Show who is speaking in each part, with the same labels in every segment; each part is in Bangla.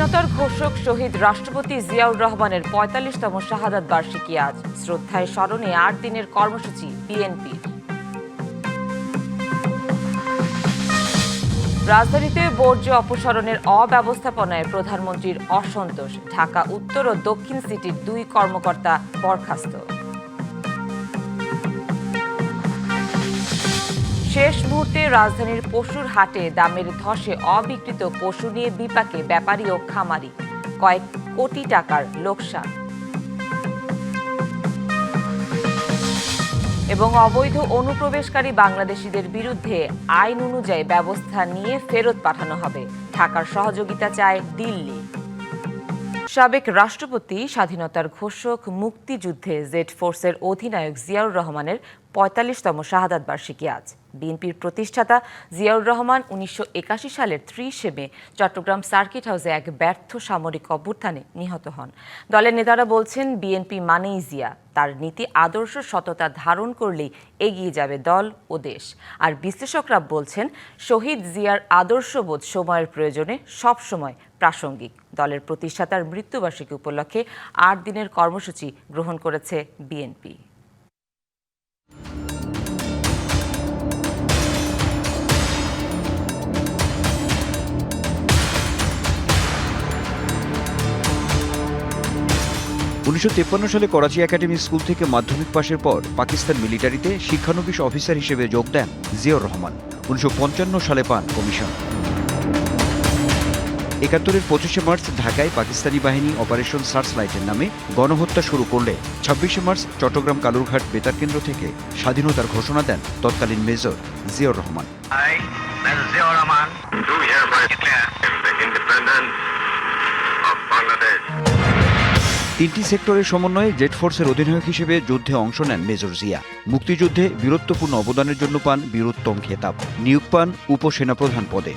Speaker 1: স্বাধীনতার ঘোষক শহীদ রাষ্ট্রপতি জিয়াউর রহমানের ৪৫তম শাহাদাত বার্ষিকী আজ। শ্রদ্ধায় স্মরণে ৮ দিনের কর্মসূচি বিএনপির। রাজধানীতে বর্জ্য অপসারণের অব্যবস্থাপনায় প্রধানমন্ত্রীর অসন্তোষ। ঢাকা উত্তর ও দক্ষিণ সিটির ২ কর্মকর্তা বরখাস্ত। শেষ মুহূর্তে রাজধানীর পশুর হাটে দামের ধসে অবিক্রিত পশু নিয়ে বিপাকে ব্যাপারী ও খামারি, কয়েক কোটি টাকার লোকসান। এবং অবৈধ অনুপ্রবেশকারী বাংলাদেশিদের বিরুদ্ধে আইন অনুযায়ী ব্যবস্থা নিয়ে ফেরত পাঠানো হবে। ঢাকার সহযোগিতা চায় দিল্লি। সাবেক রাষ্ট্রপতি, স্বাধীনতার ঘোষক, মুক্তিযুদ্ধে জেড ফোর্সের অধিনায়ক জিয়াউর রহমানের ৪৫তম শাহাদাত বার্ষিকী আজ। বিএনপির প্রতিষ্ঠাতা জিয়াউর রহমান ১৯৮১ সালের ৩০ মে চট্টগ্রাম সার্কিট হাউসে এক ব্যর্থ সামরিক অভ্যুত্থানে নিহত হন। দলের নেতারা বলছেন, বিএনপি মানেই জিয়া। তার নীতি আদর্শ সততা ধারণ করলেই এগিয়ে যাবে দল ও দেশ। আর বিশ্লেষকরা বলছেন, শহীদ জিয়ার আদর্শবোধ সময়ের প্রয়োজনে সবসময় প্রাসঙ্গিক। দলের প্রতিষ্ঠাতার মৃত্যুবার্ষিকী উপলক্ষে ৮ দিনের কর্মসূচি গ্রহণ করেছে বিএনপি।
Speaker 2: সালে করাচি একাডেমি স্কুল থেকে মাধ্যমিক পাশের পর পাকিস্তান মিলিটারিতে শিক্ষানবিশ অফিসার হিসেবে যোগ দেন জিয়াউর রহমান। ১৯৫৫ সালে পান কমিশন। ৭১-এর ২৫শে মার্চ ঢাকায় পাকিস্তানি বাহিনী অপারেশন সার্চলাইটের নামে গণহত্যা শুরু করলে ২৬শে মার্চ চট্টগ্রাম কালুরঘাট বেতার কেন্দ্র থেকে স্বাধীনতার ঘোষণা দেন তৎকালীন মেজর জিয়াউর রহমান। তিনটি সেক্টরের সমন্বয়ে জেড ফোর্সের অধিনায়ক হিসেবে যুদ্ধে অংশ নেন মেজর জিয়া। মুক্তিযুদ্ধে বীরত্বপূর্ণ অবদানের জন্য পান বীরোত্তম খেতাব। নিয়োগ পান উপসেনাপ্রধান পদে।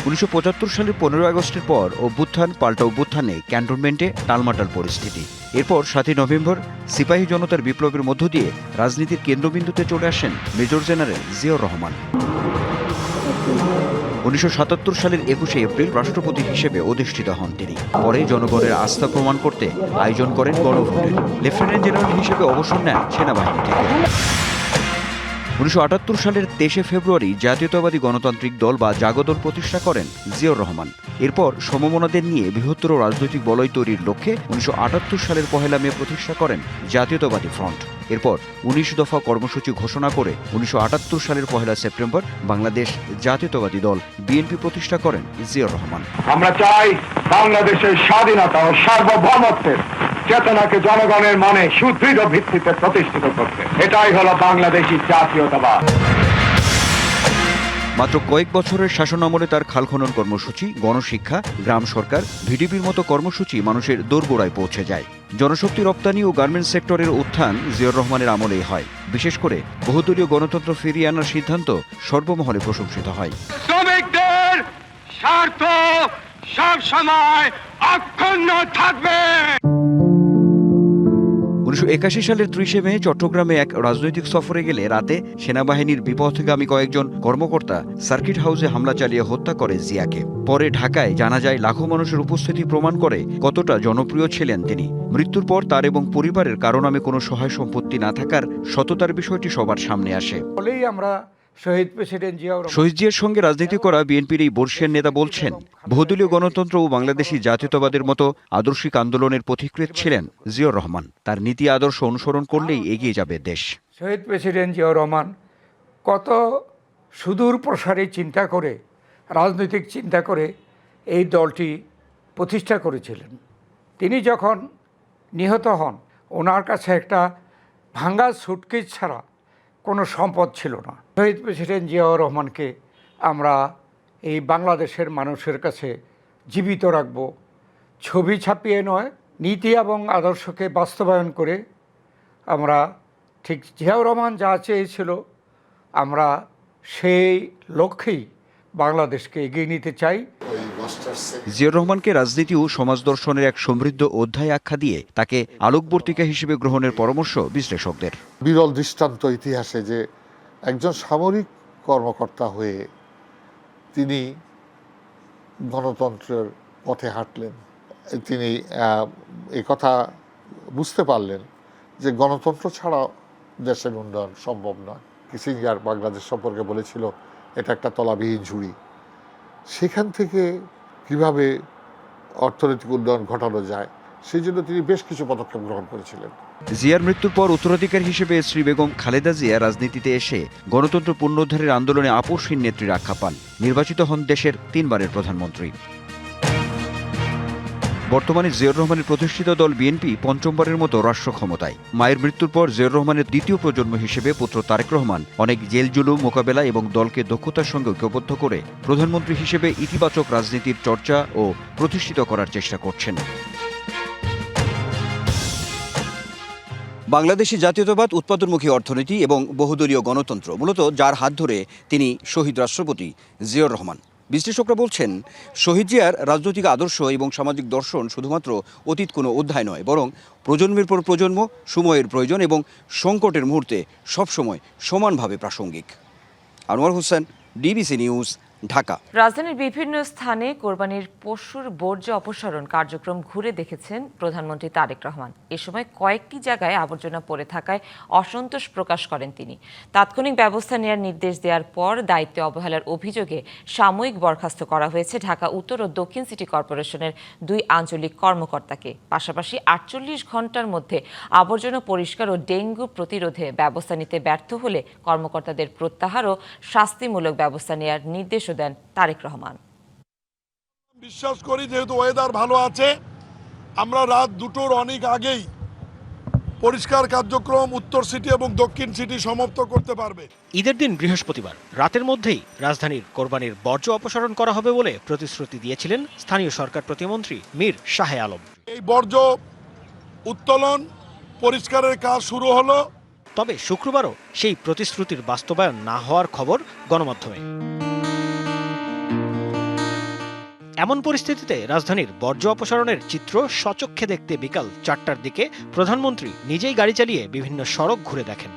Speaker 2: ১৯৭৫ সালের ১৫ আগস্টের পর অভ্যুত্থান পাল্টা অভ্যুত্থানে ক্যান্টনমেন্টে টালমাটাল পরিস্থিতি। এরপর ৭ই নভেম্বর সিপাহী জনতার বিপ্লবের মধ্য দিয়ে রাজনীতির কেন্দ্রবিন্দুতে চলে আসেন মেজর জেনারেল জিয়াউর রহমান। ১৯৭৭ সালের ২১শে এপ্রিল রাষ্ট্রপতি হিসেবে অধিষ্ঠিত হন তিনি। পরে জনগণের আস্থা প্রমাণ করতে আয়োজন করেন গণভোটের। লেফটেন্যান্ট জেনারেল হিসেবে অবসর নেন সেনাবাহিনী থেকে। ১৯৭৮ সালের ২৩শে ফেব্রুয়ারি জাতীয়তাবাদী গণতান্ত্রিক দল বা জাগদল প্রতিষ্ঠা করেন জিয়াউর রহমান। এরপর সমমনাদের নিয়ে বৃহত্তর রাজনৈতিক বলয় তৈরির লক্ষ্যে ১৯৭৮ সালের ১ মে প্রতিষ্ঠা করেন জাতীয়তাবাদী ফ্রন্ট। এরপর ১৯ দফা কর্মসূচি ঘোষণা করে ১৯৭৮ সালের ১ সেপ্টেম্বর বাংলাদেশ জাতীয়তাবাদী দল বিএনপি প্রতিষ্ঠা করেন জিয়াউর রহমান।
Speaker 3: আমরা চাই বাংলাদেশের স্বাধীনতা ও সার্বভৌমত্বের চেতনাকে জনগণের মনে সুদৃঢ় ভিত্তিতে প্রতিষ্ঠিত করতে। এটাই হলো বাংলাদেশী জাতীয়তাবাদ।
Speaker 2: মাত্র কয়েক বছরের শাসনামলে তার খাল খনন কর্মসূচি, গণশিক্ষা, গ্রাম সরকার, ভিডিপির মতো কর্মসূচি মানুষের দোরগোড়ায় পৌঁছে যায়। জনশক্তি রপ্তানি ও গার্মেন্টস সেক্টরের উত্থান জিয়াউর রহমানের আমলেই হয়। বিশেষ করে বহুদলীয় গণতন্ত্র ফিরিয়ে আনার সিদ্ধান্ত সর্বমহলে প্রশংসিত হয়।
Speaker 3: শ্রমিকদের স্বার্থ সব সময় অক্ষুণ্ণ থাকবে।
Speaker 2: ১৯৮১ সালের ৩০শে মে চট্টগ্রামে এক রাজনৈতিক সফরে গেলে রাতে সেনাবাহিনীর বিপথগামী কয়েকজন কর্মকর্তা সার্কিট হাউসে হামলা চালিয়ে হত্যা করে জিয়াকে। পরে ঢাকায় জানা যায় লাখো মানুষের উপস্থিতি প্রমাণ করে কতটা জনপ্রিয় ছিলেন তিনি। মৃত্যুর পর তার এবং পরিবারের কারো নামে কোনো সহায় সম্পত্তি না থাকার সততার বিষয়টি সবার সামনে আসে।
Speaker 4: শহীদ প্রেসিডেন্ট
Speaker 2: শহীদ জিয়ার সঙ্গে রাজনীতি করা বিএনপির এই বর্ষিয়ান নেতা বলছেন, বহুদলীয় গণতন্ত্র ও বাংলাদেশি জাতীয়তাবাদের মতো আদর্শিক আন্দোলনের পথিকৃৎ ছিলেন জিয়াউর রহমান। তার নীতি আদর্শ অনুসরণ করলেই এগিয়ে যাবে দেশ।
Speaker 4: শহীদ প্রেসিডেন্ট জিয়াউর রহমান কত সুদূর প্রসারী চিন্তা করে, রাজনৈতিক চিন্তা করে এই দলটি প্রতিষ্ঠা করেছিলেন। তিনি যখন নিহত হন, ওনার কাছে একটা ভাঙ্গা সুটকেস ছাড়া কোনো সম্পদ ছিল না। শহীদ প্রেসিডেন্ট জিয়াউর রহমানকে আমরা এই বাংলাদেশের মানুষের কাছে জীবিত রাখব, ছবি ছাপিয়ে নয়, নীতি এবং আদর্শকে বাস্তবায়ন করে আমরা ঠিক জিয়াউর রহমান যা চেয়েছিল আমরা সেই লক্ষ্যেই বাংলাদেশকে এগিয়ে নিতে চাই।
Speaker 2: জিয়াউর রহমানকে রাজনীতি ও সমাজ দর্শনের এক সমৃদ্ধ অধ্যায় আখ্যা দিয়ে তাকে আলোকবর্তিকা হিসেবে গ্রহণের পরামর্শ বিশ্লেষকদের।
Speaker 5: বিরল দৃষ্টান্ত ইতিহাসে যে একজন সামরিক কর্মকর্তা হয়ে তিনি গণতন্ত্রের পথে হাঁটলেন। তিনি এই কথা বুঝতে পারলেন যে গণতন্ত্র ছাড়া দেশের উন্নয়ন সম্ভব নয়। কিসিঞ্জার বাংলাদেশ সম্পর্কে বলেছিল এটা একটা তলাবিহীন ঝুড়ি। সেখান থেকে কিভাবে অর্থনৈতিক উন্নয়ন ঘটানো যায় সেই জন্য তিনি বেশ কিছু পদক্ষেপ গ্রহণ করেছিলেন।
Speaker 2: জিয়ার মৃত্যুর পর উত্তরাধিকার হিসেবে শ্রী বেগম খালেদা জিয়া রাজনীতিতে এসে গণতন্ত্র পুনরুদ্ধারের আন্দোলনে আপোষহীন নেত্রীর আখ্যা পান। নির্বাচিত হন দেশের 3 বারের প্রধানমন্ত্রী। বর্তমানে জিয়াউর রহমানের প্রতিষ্ঠিত দল বিএনপি 5মবারের মতো রাষ্ট্র ক্ষমতায়। মায়ের মৃত্যুর পর জিয়াউর রহমানের দ্বিতীয় প্রজন্ম হিসেবে পুত্র তারেক রহমান অনেক জেল জুলুম মোকাবেলা এবং দলকে দক্ষতার সঙ্গে ঐক্যবদ্ধ করে প্রধানমন্ত্রী হিসেবে ইতিবাচক রাজনীতির চর্চা ও প্রতিষ্ঠিত করার চেষ্টা করছেন। বাংলাদেশি জাতীয়তাবাদ, উৎপাদনমুখী অর্থনীতি এবং বহুদলীয় গণতন্ত্র মূলত যার হাত ধরে তিনি শহীদ রাষ্ট্রপতি জিয়াউর রহমান। বিশ্লেষকরা বলছেন, শহীদ জিয়ার রাজনৈতিক আদর্শ এবং সামাজিক দর্শন শুধুমাত্র অতীত কোনো অধ্যায় নয়, বরং প্রজন্মের পর প্রজন্ম, সময়ের প্রয়োজন এবং সংকটের মুহূর্তে সবসময় সমানভাবে প্রাসঙ্গিক। Anwar Hossain, DBC news, Dhaka.
Speaker 1: রাজধানীর বিভিন্ন স্থানে কোরবানির পশুর বর্জ্য অপসারণ কার্যক্রম ঘুরে দেখেছেন প্রধানমন্ত্রী তারেক রহমান। এ সময় কয়েকটি জায়গায় আবর্জনা পড়ে থাকায় অসন্তোষ প্রকাশ করেন তিনি। তাৎক্ষণিক ব্যবস্থা নেওয়ার নির্দেশ দেওয়ার পর দায়িত্বে অবহেলার অভিযোগে সাময়িক বরখাস্ত করা হয়েছে ঢাকা উত্তর ও দক্ষিণ সিটি কর্পোরেশনের 2 আঞ্চলিক কর্মকর্তাকে। পাশাপাশি 48 ঘণ্টার মধ্যে আবর্জনা পরিষ্কার ও ডেঙ্গু প্রতিরোধে ব্যবস্থা নিতে ব্যর্থ হলে কর্মকর্তাদের প্রত্যাহার ও শাস্তিমূলক ব্যবস্থা নেওয়ার নির্দেশ দেন তারেক রহমান।
Speaker 6: বিশ্বাস করি যেহেতু ওয়েদার ভালো আছে, আমরা রাত 2টোর অনেক আগেই পরিষ্কার কার্যক্রম উত্তর সিটি এবং দক্ষিণ সিটি সমাপ্ত করতে পারবে।
Speaker 7: ঈদের দিন বৃহস্পতিবার রাতের মধ্যেই রাজধানীর কোরবানির বর্জ্য অপসারণ করা হবে বলে প্রতিশ্রুতি দিয়েছিলেন স্থানীয় সরকার প্রতিমন্ত্রী মীর শাহে আলম।
Speaker 6: এই বর্জ্য উত্তোলন পরিষ্কারের কাজ শুরু হলো।
Speaker 7: তবে শুক্রবারও সেই প্রতিশ্রুতির বাস্তবায়ন না হওয়ার খবর গণমাধ্যমে। এমন পরিস্থিতিতে রাজধানীর বর্জ্য অপসারণের চিত্র সচক্ষে দেখতে বিকাল 4টার দিকে প্রধানমন্ত্রী নিজেই গাড়ি চালিয়ে বিভিন্ন সড়ক ঘুরে দেখেন।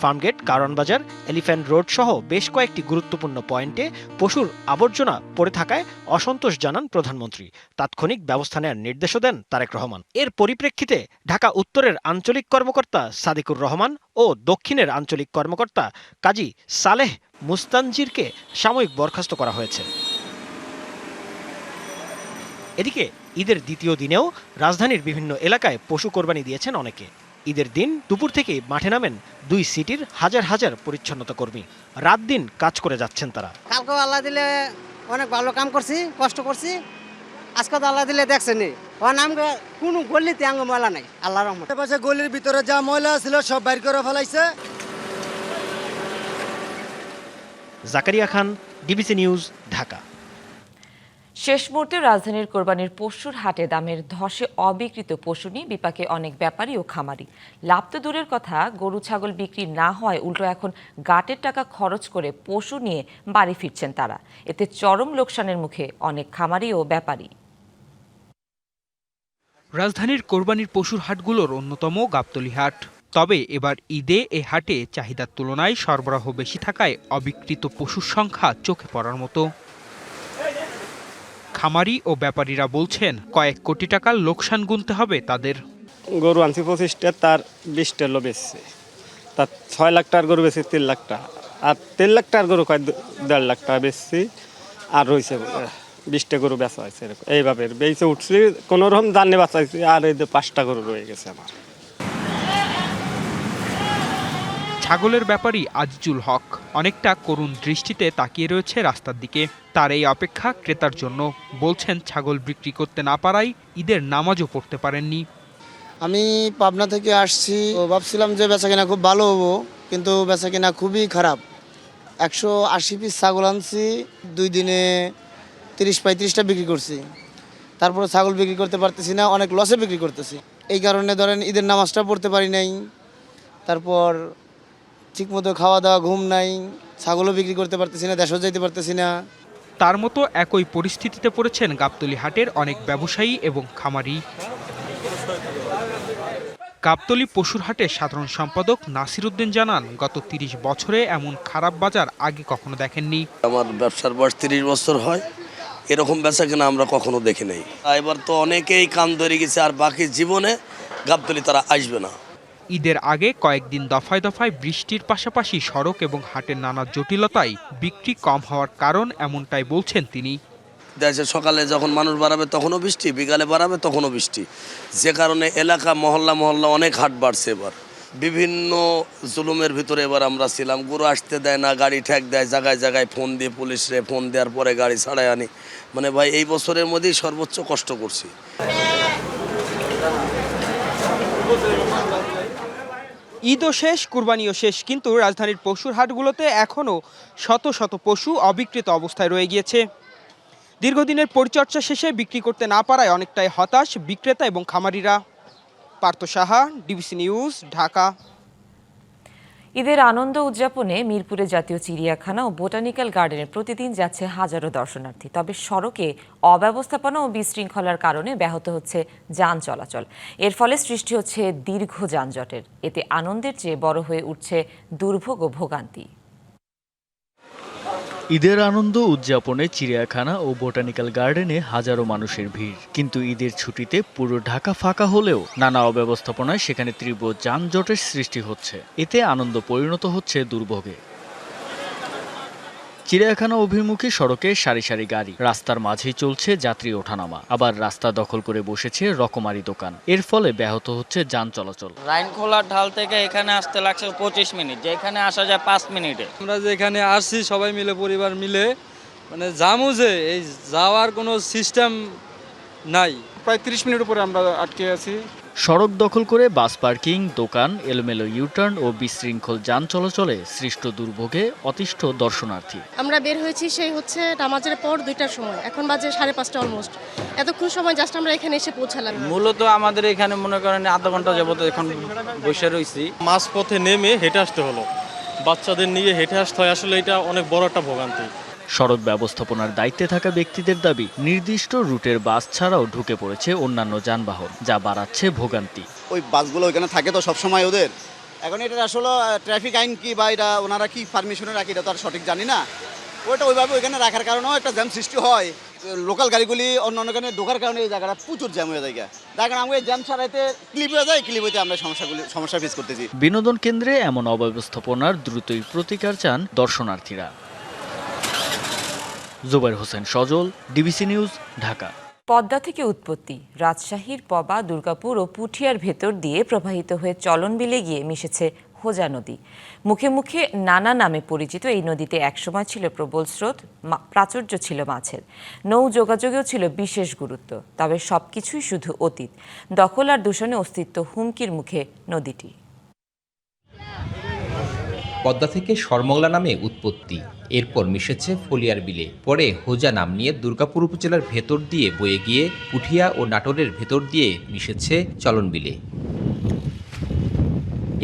Speaker 7: ফার্মগেট, কারওয়ান বাজার, এলিফ্যান্ট রোড সহ বেশ কয়েকটি গুরুত্বপূর্ণ পয়েন্টে পশুর আবর্জনা পড়ে থাকায় অসন্তোষ জানান প্রধানমন্ত্রী। তাৎক্ষণিক ব্যবস্থা নেওয়ার নির্দেশও দেন তারেক রহমান। এর পরিপ্রেক্ষিতে ঢাকা উত্তরের আঞ্চলিক কর্মকর্তা সাদিকুর রহমান ও দক্ষিণের আঞ্চলিক কর্মকর্তা কাজী সালেহ মুস্তানজিরকে সাময়িক বরখাস্ত করা হয়েছে। এদিকে ঈদের দ্বিতীয় দিনেও রাজধানীর বিভিন্ন এলাকায় পশু কোরবানি দিয়েছেন অনেকে। ঈদের দিন দুপুর থেকে মাঠে নামেন 2 সিটির হাজার হাজার পরিচ্ছন্নতা কর্মী। রাত দিন কাজ করে যাচ্ছেন তারা।
Speaker 8: কালকে আল্লাহ দিলে অনেক ভালো কাম করছি, কষ্ট করছি। আজকে তো আল্লাহ দিলে দেখছেন কোনো গলিতে আঙ্গ ময়লা নাই, আল্লাহর রহমত।
Speaker 9: পাশে গলির ভিতরে যা ময়লা ছিল সব বাইর করে ফেলাইছে।
Speaker 7: জাকারিয়া খান, ডিবিসি নিউজ, ঢাকা।
Speaker 1: শেষ মুহূর্তে রাজধানীর কোরবানির পশুর হাটে দামের ধসে অবিকৃত পশু নিয়ে বিপাকে অনেক ব্যাপারী ও খামারি। লাভ তো দূরের কথা, গরু ছাগল বিক্রি না হয় উল্টো এখন গাটের টাকা খরচ করে পশু নিয়ে বাড়ি ফিরছেন তারা। এতে চরম লোকসানের মুখে অনেক খামারি ও ব্যাপারী।
Speaker 10: রাজধানীর কোরবানির পশুর হাটগুলোর অন্যতম গাবতলী হাট। তবে এবার ঈদে এ হাটে চাহিদার তুলনায় সরবরাহ বেশি থাকায় অবিকৃত পশুর সংখ্যা চোখে পড়ার মতো। খামারি ও ব্যাপারীরা বলছেন কয়েক কোটি টাকার লোকসান গুনতে হবে তাদের।
Speaker 11: গরু আনছি 25টা, তার 20টা লো বেচছে, তার 6 লাখ টাকার গরু বেচছে 3 লাখ টাকা, আর 3 লাখ টাকার গরু 1.5 লাখ টাকা বেচছি, আর রয়েছে 20টা গরু বেচা হয়েছে। এরকম এইভাবে বেচে উঠছি, কোনো রকম জানে বাঁচাইছি, আর এই যে 5টা গরু রয়ে গেছে আমার।
Speaker 10: ছাগলের ব্যাপারী আজিজুল হক অনেকটা করুণ দৃষ্টিতে তাকিয়ে রয়েছে রাস্তার দিকে। তার এই অপেক্ষা ক্রেতার জন্য। বলছেন ছাগল বিক্রি করতে না পারায় ঈদের নামাজও পড়তে পারেননি।
Speaker 9: আমি পাবনা থেকে আসছি, ভাবছিলাম যে বেচাকেনা খুব ভালো হবো, কিন্তু বেচাকেনা খুবই খারাপ। 180 পিস ছাগল আনছি, 2 দিনে 30-35টা বিক্রি করছি। তারপরে ছাগল বিক্রি করতে পারতেছি না, অনেক লসে বিক্রি করতেছি। এই কারণে ধরেন ঈদের নামাজটা পড়তে পারি নাই, তারপর ঠিকমতো খাওয়া দাওয়া, ঘুম নাই, ছাগলও বিক্রি করতে পারতেছি না, দেশও যাইতে পারতেছি না।
Speaker 10: তার মতো একই পরিস্থিতিতে পড়েছেন গাবতলী হাটের অনেক ব্যবসায়ী এবং খামারি। গাবতলী পশুর হাটের সাধারণ সম্পাদক নাসির উদ্দিন জানান, গত ৩০ বছরে এমন খারাপ বাজার আগে কখনো দেখেননি।
Speaker 12: আমার ব্যবসার বয়স ৩০ বছর হয়, এরকম বেচা কিনা আমরা কখনো দেখি নাই। এবার তো অনেকেই কান ধরে গেছে, আর বাকি জীবনে গাবতলী তারা আসবে না।
Speaker 10: ঈদের আগে কয়েকদিন দফায় দফায় বৃষ্টির পাশাপাশি সড়ক এবং হাটের নানা জটিলতায় বিক্রি কম হওয়ার কারণ এমনটাই বলছেন তিনি।
Speaker 12: দেশে সকালে যখন মানুষ বাড়াবে তখনও বৃষ্টি, বিকালে বাড়াবে তখনও বৃষ্টি, যে কারণে এলাকা মহল্লা অনেক হাট বাড়ছে। এবার বিভিন্ন জুলুমের ভিতরে এবার আমরা ছিলাম। গরু আসতে দেয় না, গাড়ি ঠেক দেয়, জায়গায় জায়গায় ফোন দিয়ে পুলিশরে ফোন দেওয়ার পরে গাড়ি ছাড়াই আনি। মানে ভাই এই বছরের মধ্যেই সর্বোচ্চ কষ্ট করছি।
Speaker 10: ঈদও শেষ, কুরবানিও শেষ, কিন্তু রাজধানীর পশুর হাটগুলোতে এখনও শত শত পশু অবিক্রিত অবস্থায় রয়ে গিয়েছে। দীর্ঘদিনের পরিচর্যা শেষে বিক্রি করতে না পারায় অনেকটাই হতাশ বিক্রেতা এবং খামারিরা। Partha Saha, DBC news, Dhaka.
Speaker 1: ঈদের আনন্দ উদযাপনে মিরপুরে জাতীয় চিড়িয়াখানা ও বোটানিক্যাল গার্ডেনে প্রতিদিন যাচ্ছে হাজারো দর্শনার্থী। তবে সড়কে অব্যবস্থাপনা ও বিশৃঙ্খলার কারণে ব্যাহত হচ্ছে যান চলাচল। এর ফলে সৃষ্টি হচ্ছে দীর্ঘ যানজটের। এতে আনন্দের চেয়ে বড় হয়ে উঠছে দুর্ভোগ ও ভোগান্তি।
Speaker 13: ঈদের আনন্দ উদযাপনে চিড়িয়াখানা ও বোটানিক্যাল গার্ডেনে হাজারো মানুষের ভিড়, কিন্তু ঈদের ছুটিতে পুরো ঢাকা ফাঁকা হলেও নানা অব্যবস্থাপনায় সেখানে তীব্র যানজটের সৃষ্টি হচ্ছে। এতে আনন্দ পরিণত হচ্ছে দুর্ভোগে। চিড়িয়াখানা অভিমুখী সড়কে সারি সারি গাড়ি, রাস্তার মাঝেই চলছে যাত্রী ওঠানামা, আবার রাস্তা দখল করে বসেছে রকমারি দোকান। এর ফলে ব্যাহত হচ্ছে যান চলাচল।
Speaker 14: রাইনখোলার ঢাল থেকে এখানে আসতে লাগছে 25 মিনিট, যেখানে আসা যায় 5 মিনিটে।
Speaker 15: আমরা যেখানে আসছি সবাই মিলে, পরিবার মিলে, মানে জামু যে এই যাওয়ার কোনো সিস্টেম নাই।
Speaker 16: প্রায় 30 মিনিট উপরে আমরা আটকে আছি।
Speaker 13: সড়ক দখল করে বাস পার্কিং, দোকান, এলোমেলো ইউটার্ন ও বিশৃঙ্খল যান চলাচলে সৃষ্ট দুর্ভোগে অতিষ্ঠ দর্শনার্থী।
Speaker 17: আমরা বের হয়েছি সেই হচ্ছে নামাজের পর 2টার সময়, এখন বাজে 5:30 অলমোস্ট। এতক্ষণ সময় জাস্ট আমরা এখানে এসে পৌঁছালাম।
Speaker 14: মূলত আমাদের এখানে মনে করেন আধা ঘন্টা যাবত এখন বসে রয়েছি।
Speaker 15: মাঝপথে নেমে হেঁটে আসতে হলো, বাচ্চাদের নিয়ে হেঁটে আসতে হয়। আসলে এটা অনেক বড় একটা ভোগান্তি।
Speaker 13: সড়ক ব্যবস্থাপনার দায়িত্বে থাকা ব্যক্তিদের দাবি, নির্দিষ্ট রুটের বাস ছাড়াও ঢুকে পড়েছে অন্যান্য যানবাহন, যা বাড়াচ্ছে ভোগান্তি।
Speaker 18: ওই বাসগুলো ওইখানে থাকে তো সবসময় ওদের। এখন এটা আসলে ট্রাফিক আইন কি বা এটা ওনারা কি পারমিশনে রাখে এটা তো আর সঠিক জানি না। ওইটা ওইভাবে ওইখানে রাখার কারণেও একটা জ্যাম সৃষ্টি হয়। লোকাল গাড়িগুলি অন্য অন্য গাড়ি ঢোকার কারণে এই জায়গাটা প্রচুর জ্যাম হয়ে যায়। যার কারণে আমরা এই জ্যাম ছাড়াইতে ক্লিপ হয়ে যায়, ক্লিপ হইতে আমরা সমস্যা ফেস করতেছি।
Speaker 13: বিনোদন কেন্দ্রে এমন অব্যবস্থাপনার দ্রুতই প্রতিকার চান দর্শনার্থীরা। জুবাইর হোসেন সজল, ডিবিসি নিউজ, ঢাকা।
Speaker 1: পদ্মা থেকে উৎপত্তি। রাজশাহীর পবা, দুর্গাপুর ও পুঠিয়ার ভেতর দিয়ে প্রবাহিত হয়ে চলন বিলে গিয়ে মিশেছে হোজা নদী। মুখে মুখে নানা নামে পরিচিত এই নদীতে একসময় ছিল প্রবল স্রোত, প্রাচুর্য ছিল মাছের, নৌ যোগাযোগেও ছিল বিশেষ গুরুত্ব। তবে সবকিছুই শুধু অতীত। দখল আর দূষণে অস্তিত্ব হুমকির মুখে নদীটি।
Speaker 19: পদ্মা থেকে সরমংলা নামে উৎপত্তি, এরপর মিশেছে ফলিয়ার বিলে, পরে হোজা নাম নিয়ে দুর্গাপুর উপজেলার ভেতর দিয়ে বয়ে গিয়ে পুঠিয়া ও নাটোরের ভেতর দিয়ে মিশেছে চলন বিলে।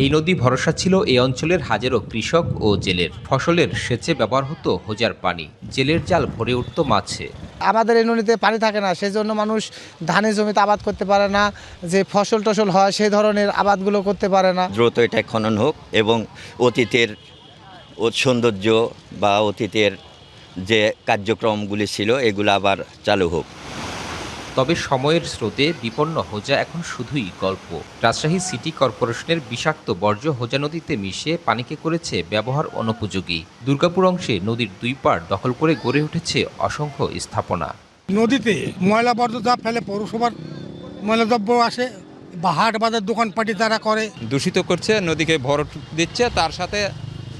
Speaker 19: এই নদী ভরসা ছিল এই অঞ্চলের হাজারো কৃষক ও জেলের। ফসলের সেচে ব্যবহার হতো হোজার পানি, জেলের জাল ভরে উঠত মাছে।
Speaker 20: আমাদের এই নদীতে পানি থাকে না, সেই জন্য মানুষ ধানের জমিতে আবাদ করতে পারে না, যে ফসল টসল হয় সেই ধরনের আবাদগুলো করতে পারে না।
Speaker 21: দ্রুত এটা খনন হোক এবং অতীতের সৌন্দর্য বা অতীতের যে কার্যক্রমগুলি ছিল এগুলো আবার চালু হোক।
Speaker 19: তবে সময়ের স্রোতে বিপন্ন হোজা এখন শুধুই গল্প। রাজশাহী সিটি কর্পোরেশনের বিষাক্ত বর্জ্য হোজা নদীতে মিশিয়ে পানিকে করেছে ব্যবহার অনুপযোগী। দুর্গাপুর অংশে নদীর দুই পাড় দখল করে গড়ে উঠেছে অসংখ্য স্থাপনা।
Speaker 22: নদীতে ময়লা বর্জ্য ফেলে পৌরসভার ময়লাদ্রব্য আসে বা হাট বাজার দোকানপাটি তারা করে,
Speaker 23: দূষিত করছে, নদীকে ভর দিচ্ছে, তার সাথে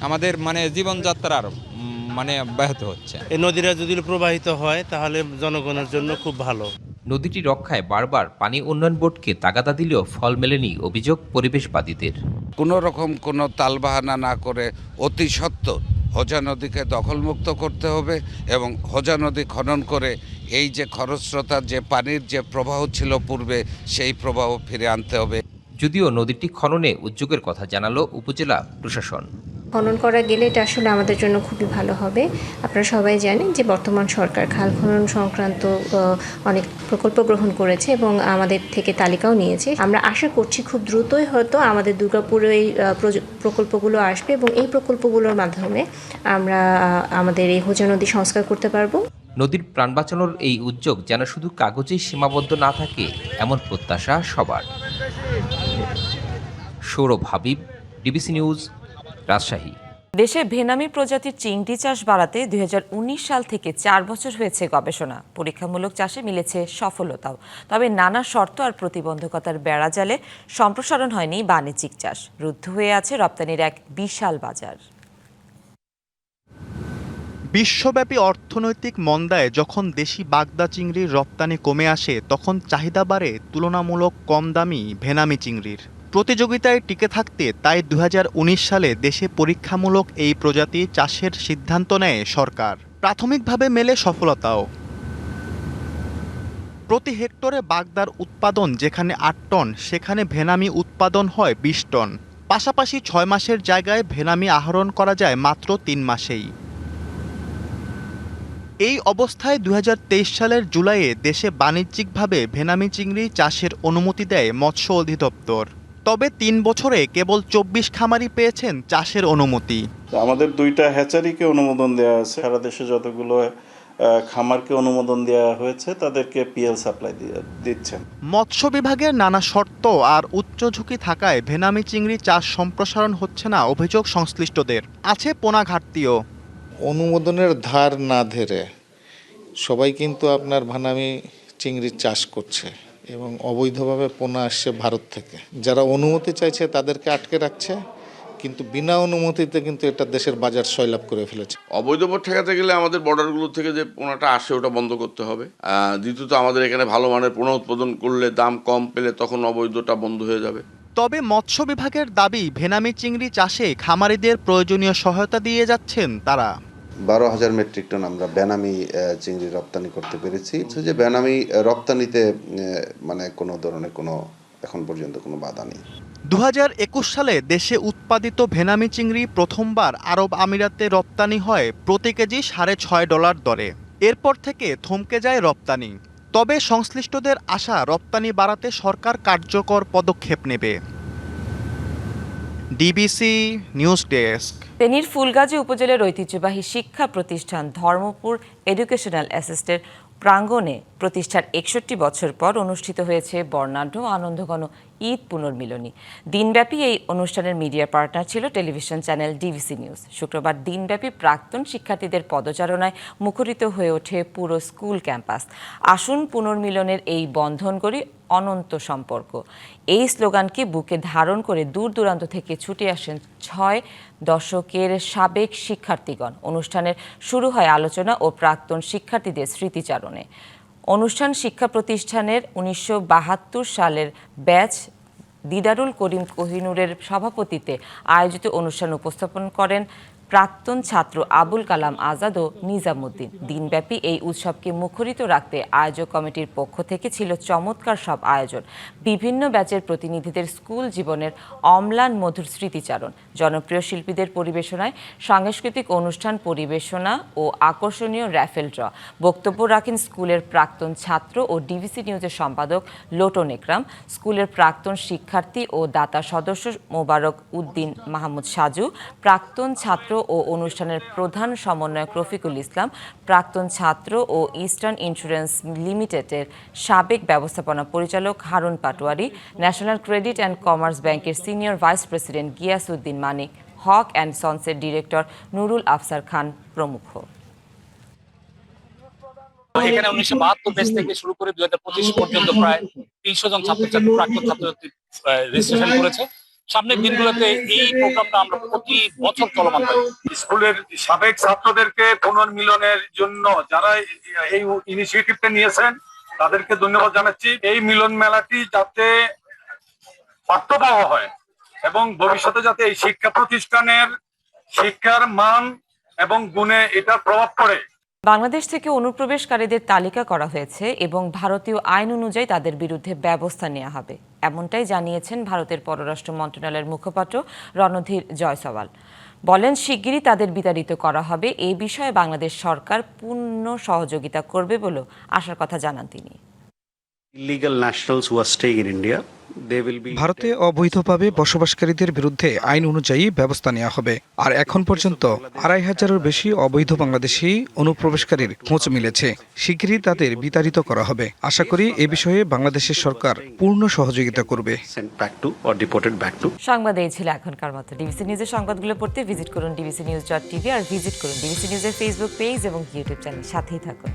Speaker 23: আমাদের জীবনযাত্রার ব্যাহত হচ্ছে।
Speaker 24: এই নদীটা যদি প্রবাহিত হয় তাহলে জনগণের জন্য খুব ভালো।
Speaker 19: নদীটি রক্ষায় বারবার পানি উন্নয়ন বোর্ডকে তাগাদা দিলেও ফল মেলেনি অভিযোগ পরিবেশবাদীদের।
Speaker 25: কোনো রকম কোনো তালবাহানা না করে অতি সত্বর হোজা নদীকে দখলমুক্ত করতে হবে এবং হোজা নদী খনন করে এই যে খরস্রোতার যে পানির যে প্রবাহ ছিল পূর্বে সেই প্রবাহ ফিরে আনতে হবে।
Speaker 19: যদিও নদীটি খননে উদ্যোগের কথা জানালো উপজেলা প্রশাসন।
Speaker 2: খনন করা গেলে এটা আসলে আমাদের জন্য খুবই ভালো হবে। আপনারা সবাই জানেন যে বর্তমান সরকার খাল খনন সংক্রান্ত অনেক প্রকল্প গ্রহণ করেছে এবং আমাদের থেকে তালিকাও নিয়েছে। আমরা আশা করছি খুব দ্রুতই হয়তো আমাদের দুর্গাপুরে এই প্রকল্পগুলো আসবে এবং এই প্রকল্পগুলোর মাধ্যমে আমরা আমাদের এই হোজা নদী সংস্কার করতে পারবো।
Speaker 19: নদীর প্রাণ বাঁচানোর এই উদ্যোগ যেন শুধু কাগজেই সীমাবদ্ধ না থাকে, এমন প্রত্যাশা সবার। Sourav Habib, DBC news, Rajshahi.
Speaker 1: দেশে ভেনামি প্রজাতির চিংড়ি চাষ বাড়াতে 2019 সাল থেকে 4 বছর হয়েছে গবেষণা। পরীক্ষামূলক চাষে মিলেছে সফলতাও। তবে নানা শর্ত আর প্রতিবন্ধকতার বেড়াজালে সম্প্রসারণ হয়নি বাণিজ্যিক চাষ। রুদ্ধ হয়ে আছে রপ্তানির এক বিশাল বাজার।
Speaker 3: বিশ্বব্যাপী অর্থনৈতিক মন্দায় যখন দেশি বাগদা চিংড়ির রপ্তানি কমে আসে, তখন চাহিদা বাড়ে তুলনামূলক কম দামি ভেনামি চিংড়ির। প্রতিযোগিতায় টিকে থাকতে তাই 2019 সালে দেশে পরীক্ষামূলক এই প্রজাতি চাষের সিদ্ধান্ত নেয় সরকার। প্রাথমিকভাবে মেলে সফলতাও। প্রতি হেক্টরে বাগদার উৎপাদন যেখানে 8 টন, সেখানে ভেনামি উৎপাদন হয় 20 টন। পাশাপাশি 6 মাসের জায়গায় ভেনামি আহরণ করা যায় মাত্র 3 মাসেই। এই অবস্থায় 2023 সালের জুলাইয়ে দেশে বাণিজ্যিকভাবে ভেনামি চিংড়ি চাষের অনুমতি দেয় মৎস্য অধিদপ্তর। তবে 3 বছরে কেবল 24 খামারি পেয়েছেন চাষের অনুমতি।
Speaker 4: আমাদের 2টা হ্যাচারিকে অনুমোদন দেওয়া আছে। সারা দেশে যতগুলো খামারকে অনুমোদন দেওয়া হয়েছে তাদেরকে পিএল সাপ্লাই দিচ্ছেন।
Speaker 3: মৎস্য বিভাগের নানা শর্ত আর উচ্চ ঝুঁকি থাকায় ভেনামি চিংড়ি চাষ সম্প্রসারণ হচ্ছে না অভিযোগ সংশ্লিষ্টদের। আছে পোনা ঘাটতিও।
Speaker 5: অনুমোদনের ধার না ধরে সবাই কিন্তু আপনার ভেনামি চিংড়ি চাষ করছে এবং অবৈধভাবে পোনা আসছে ভারত থেকে। যারা অনুমতি চাইছে তাদেরকে আটকে রাখছে, কিন্তু বিনা অনুমতিতে কিন্তু এটা দেশের বাজার সয়লাভ করে ফেলেছে।
Speaker 6: অবৈধ পথ ঠেকাতে গেলে আমাদের বর্ডারগুলো থেকে যে পোনাটা আসে ওটা বন্ধ করতে হবে। দ্বিতীয়ত আমাদের এখানে ভালো মানের পোনা উৎপাদন করলে, দাম কম পেলে তখন অবৈধটা বন্ধ হয়ে যাবে।
Speaker 3: তবে মৎস্য বিভাগের দাবি, ভেনামি চিংড়ি চাষে খামারিদের প্রয়োজনীয় সহায়তা দিয়ে যাচ্ছেন তারা।
Speaker 26: 12,000 মেট্রিক টন আমরা বেনামি চিংড়ি রপ্তানি করতে পেরেছি। যে বেনামি রপ্তানিতে মানে কোনো ধরনের এখন পর্যন্ত কোনো বাধা নেই।
Speaker 3: 2021 সালে দেশে উৎপাদিত ভেনামি চিংড়ি প্রথমবার আরব আমিরাতে রপ্তানি হয় প্রতি কেজি $6.5 দরে। এরপর থেকে থমকে যায় রপ্তানি। তবে সংশ্লিষ্টদের আশা, রপ্তানি বাড়াতে সরকার কার্যকর পদক্ষেপ নেবে। DBC news desk.
Speaker 1: ফেনীর ফুলগাজী উপজেলার ঐতিহ্যবাহী শিক্ষা প্রতিষ্ঠান ধর্মপুর এডুকেশনাল অ্যাসিস্টের প্রাঙ্গণে প্রতিষ্ঠার 61 বছর পর অনুষ্ঠিত হয়েছে বর্ণাঢ্য আনন্দঘন ঈদ পুনর্মিলনী। দিনব্যাপী এই অনুষ্ঠানের মিডিয়া পার্টনার ছিল টেলিভিশন চ্যানেল ডিবিসি নিউজ। শুক্রবার দিনব্যাপী প্রাক্তন শিক্ষার্থীদের পদচারণায় মুখরিত হয়ে ওঠে পুরো স্কুল ক্যাম্পাস। আসুন পুনর্মিলনের এই বন্ধন করি অনন্ত সম্পর্ক, এই স্লোগানকে বুকে ধারণ করে দূর দূরান্ত থেকে ছুটে আসেন 6 দশকের সাবেক শিক্ষার্থীগণ। অনুষ্ঠানের শুরু হয় আলোচনা ও প্রাক্তন শিক্ষার্থীদের স্মৃতিচারণে। অনুষ্ঠান শিক্ষা প্রতিষ্ঠানের 1972 সালের ব্যাচ দিদারুল করিম কোহিনুরের সভাপতিত্বে আয়োজিত অনুষ্ঠান উপস্থাপন করেন প্রাক্তন ছাত্র আবুল কালাম আজাদ ও নিজামুদ্দিন। দিনব্যাপী এই উৎসবকে মুখরিত রাখতে আয়োজক কমিটির পক্ষ থেকে ছিল চমৎকার সব আয়োজন। বিভিন্ন ব্যাচের প্রতিনিধিদের স্কুল জীবনের অম্লান মধুর স্মৃতিচারণ, জনপ্রিয় শিল্পীদের পরিবেশনায় সাংস্কৃতিক অনুষ্ঠান পরিবেশনা ও আকর্ষণীয় র্যাফেল ড্র। বক্তব্য রাখেন স্কুলের প্রাক্তন ছাত্র ও ডিবিসি নিউজের সম্পাদক লোটন একরাম, স্কুলের প্রাক্তন শিক্ষার্থী ও দাতা সদস্য মোবারক উদ্দিন মাহমুদ সাজু, প্রাক্তন ছাত্র ও অনুষ্ঠানের প্রধান সমন্বয়ক রফিকুল ইসলাম, প্রাক্তন ছাত্র ও ইস্টার্ন ইন্স্যুরেন্স লিমিটেডের সাবেক ব্যবস্থাপনা পরিচালক Harun Patwari, National Credit and Commerce ব্যাংকের senior vice president Giasuddin Manik, Haque and সন্সের ডিরেক্টর নুরুল আফসার খান প্রমুখ।
Speaker 27: এখানে 1972 ব্যাচ থেকে শুরু করে 2025 পর্যন্ত প্রায় 300 জন ছাত্রছাত্রী প্রাক্তন ছাত্রছাত্রী রেজিস্ট্রেশন করেছে। সামনের দিনগুলোতে এই প্রোগ্রামটা আমরা প্রতি বছর চলমান রাখি।
Speaker 28: স্কুলের সাবেক ছাত্রদেরকে পুনর্মিলনের জন্য যারা এই ইনিশিয়েটিভটা নিয়েছেন তাদেরকে ধন্যবাদ জানাচ্ছি। এই মিলন মেলাটি যাতে পাঠ্যবহ হয় এবং ভবিষ্যতে যাতে এই শিক্ষা প্রতিষ্ঠানের শিক্ষার মান এবং গুণে এটার প্রভাব পড়ে।
Speaker 1: বাংলাদেশ থেকে অনুপ্রবেশকারীদের তালিকা করা হয়েছে এবং ভারতীয় আইন অনুযায়ী তাদের বিরুদ্ধে ব্যবস্থা নেওয়া হবে, এমনটাই জানিয়েছেন ভারতের পররাষ্ট্র মন্ত্রণালয়ের মুখপাত্র রণধীর জয়সওয়াল। বলেন শিগগিরই তাদের বিতাড়িত করা হবে। এই বিষয়ে বাংলাদেশ সরকার পূর্ণ সহযোগিতা করবে বলে আশার কথা জানান তিনি।
Speaker 7: ভারতে অবৈধভাবে বসবাসকারীদের বিরুদ্ধে আইন অনুযায়ী ব্যবস্থা নেওয়া হবে। আর এখন পর্যন্ত ২৫০০-এর বেশি অবৈধ বাংলাদেশি অনুপ্রবেশকারীর খোঁজ মিলেছে। শিগগিরই তাদের বিতাড়িত করা হবে। আশা করি এ বিষয়ে বাংলাদেশের সরকার পূর্ণ সহযোগিতা করবে।
Speaker 1: সংবাদ এই ছিল এখনকার মতো। ডিবিসি নিউজের সংবাদগুলো পড়তে ভিজিট করুন dbcnews.tv আর ভিজিট করুন ডিবিসি নিউজের ফেসবুক পেজ এবং ইউটিউব চ্যানেল। সাথেই থাকুন।